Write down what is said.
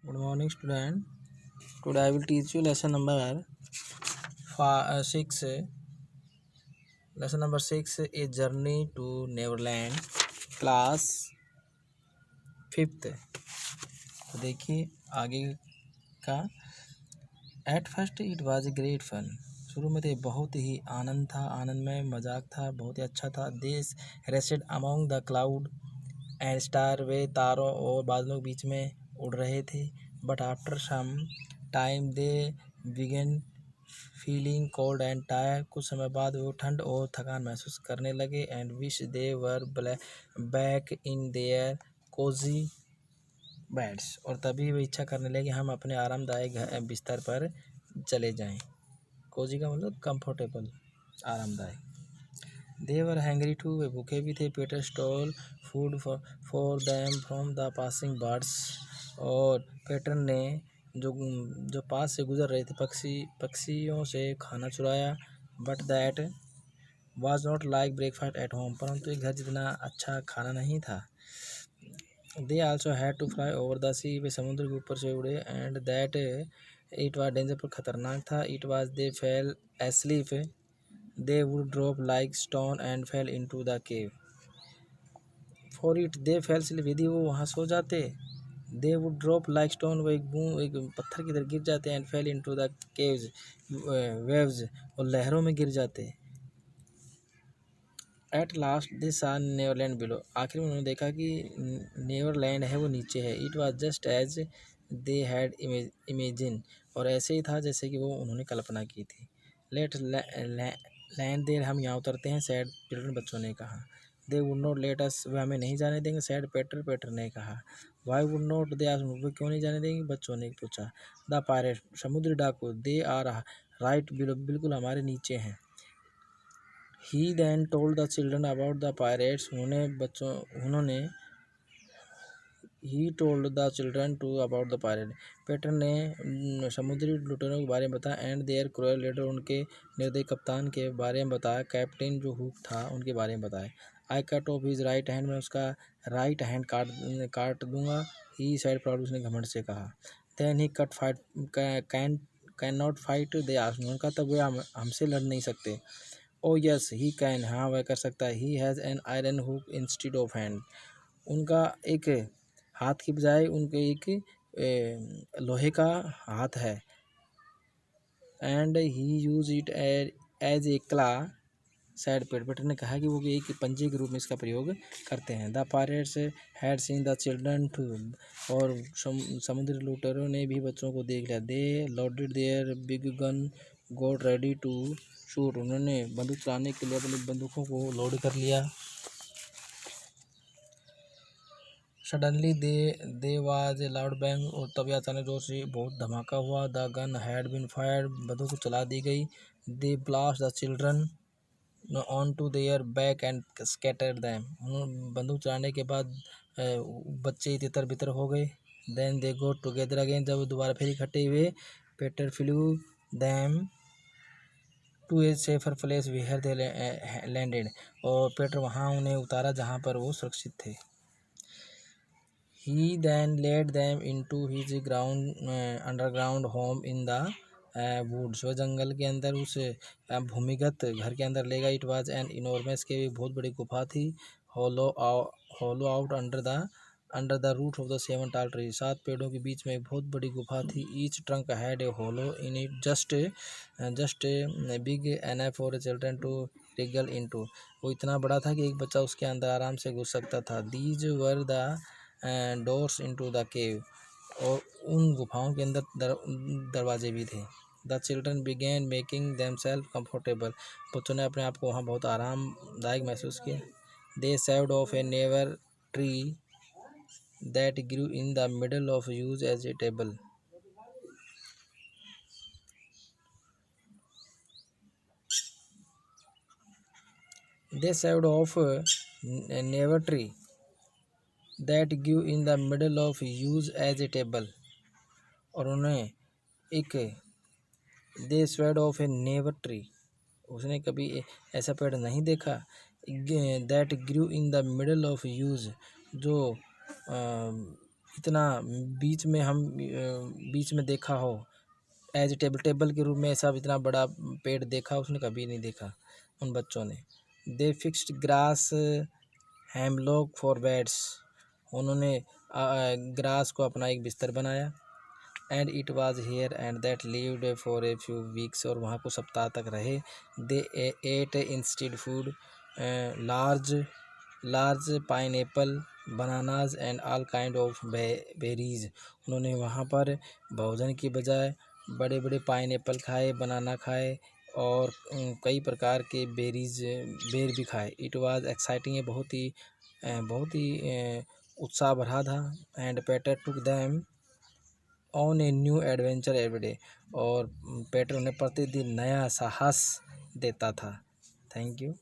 Good morning, student. Today I will teach you lesson number 6. Lesson number 6 is Journey to Neverland, class 5th. तो देखिए आगे का। At first it was a great fun. शुरू में तो बहुत ही आनंद था, आनंदमय मजाक था, बहुत ही अच्छा था। देश rested among the cloud and star, वे तारों और बादलों के बीच में उड़ रहे थे। But after some time they began feeling cold and tire. कुछ समय बाद वो ठंड और थकान महसूस करने लगे। And wish they were back in their cosy beds, और तभी वे इच्छा करने लगे हम अपने आरामदायक बिस्तर पर चले जाएं। कोजी का मतलब कंफर्टेबल, आरामदायक। दे वर हैंग्री टू, वे भूखे भी थे। Peter stall food for them from the passing birds, और पीटर ने जो पास से गुजर रहे थे पक्षियों से खाना चुराया। But that was not like breakfast at home, परंतु एक घर जितना अच्छा खाना नहीं था। They also had to fly over the sea, वे समुद्र के ऊपर से उड़े। And that it was danger, पर खतरनाक था। It was they fell asleep, they would drop like stone and fell into the cave. For it they fell sleep, यदि वो वहाँ सो जाते। They would drop like stone, वो एक पत्थर की तरह गिर जाते। And fell into the caves waves, और लहरों में गिर जाते। एट लास्ट दे सा नेवरलैंड बिलो, आखिर में उन्होंने देखा कि नेवरलैंड है वो नीचे है। It was just as they had imagine, और ऐसे ही था जैसे कि वो उन्होंने कल्पना की थी। लेट लैंड देर, हम यहाँ उतरते हैं, सैड चिल्ड्रन, बच्चों ने कहा। They would not let us, वे हमें नहीं जाने देंगे, सैड पेटर, पेटर ने कहा। Why would not they ask, वे क्यों नहीं जाने देंगे, बच्चों ने पूछा। द पायरेट, समुद्री डाकू, दे आर राइट बिलो, बिल्कुल हमारे नीचे हैं। He then told the children about the pirates, he told the children too about the pirate, पेटर ने समुद्री लुटेरों के बारे में बताया। एंड देयर क्रूअल लीडर, उनके निर्दयी कप्तान के बारे में बताया। कैप्टन जो हुक था उनके बारे में बताया। I cut off his right hand, मैं उसका राइट हैंड काट दूंगा। ही साइड प्राउड, उसने घमंड से कहा। Then he cut fight can not fight, they asked, उनका तब वे हमसे लड़ नहीं सकते। ओ यस ही कैन, हाँ वह कर सकता है। He has an iron hook instead of hand, उनका एक हाथ की बजाय उनके एक लोहे का हाथ है। And he use it as a claw, said पेटर ने कहा कि वो एक पंजे के रूप में इसका प्रयोग करते हैं। The pirates had seen the children too, और समुद्री लुटेरों ने भी बच्चों को देख लिया। They loaded their big gun, got ready to shoot, उन्होंने बंदूक चलाने के लिए अपनी बंदूकों को लोड कर लिया। Suddenly there was a loud bang, और तभी अचानक जोर से बहुत धमाका हुआ। The gun had been fired, बंदूक चला दी गई। They blast the children on to their back and scatter them, बंदूक चलाने के बाद बच्चे तितर बितर हो गए। Then they go together again, जब दोबारा फिर इकट्ठे हुए। Peter flew them to a safer place where they landed, और पेटर वहाँ उन्हें उतारा जहाँ पर वो सुरक्षित थे। He then led them into his underground home in the woods, वह जंगल के अंदर उस भूमिगत घर के अंदर ले गया। It was an enormous cave, एक बहुत बड़ी गुफा थी। hollow out under the root of the 7 tall trees, 7 पेड़ों के बीच में एक बहुत बड़ी गुफा थी। Each trunk had a hollow in it, just big enough for children to wriggle into, वो इतना बड़ा था कि एक बच्चा उसके अंदर आराम से घुस सकता था। These were the doors into the cave, और उन गुफाओं के अंदर दरवाजे भी थे। The children began making themselves comfortable, बच्चों ने अपने आप को वहाँ बहुत आरामदायक महसूस किया। They saved of a never tree that grew in the middle of use as a table, they saved of never tree that grew in the middle of use as a table, और उन्हें एक they swayed of a never tree, उसने कभी ऐसा पेड़ नहीं देखा। That grew in the middle of use, जो इतना बीच में हम बीच में देखा हो एज टेबल के रूप में सब इतना बड़ा पेड़ देखा उसने कभी नहीं देखा उन बच्चों ने। They fixed grass hemlock for beds, उन्होंने ग्रास को अपना एक बिस्तर बनाया। And it was here and that lived for a few weeks, और वहाँ कुछ सप्ताह तक रहे। They ate instead food large pineapple bananas and all kind of berries, उन्होंने वहाँ पर भोजन की बजाय बड़े बड़े पाइनएप्पल खाए, बनाना खाए और कई प्रकार के बेर भी खाए। इट वाज एक्साइटिंग, ये बहुत ही उत्साह भरा था। And Peter took them on a new adventure every day, और पेटर उन्हें प्रतिदिन नया साहस देता था। Thank you.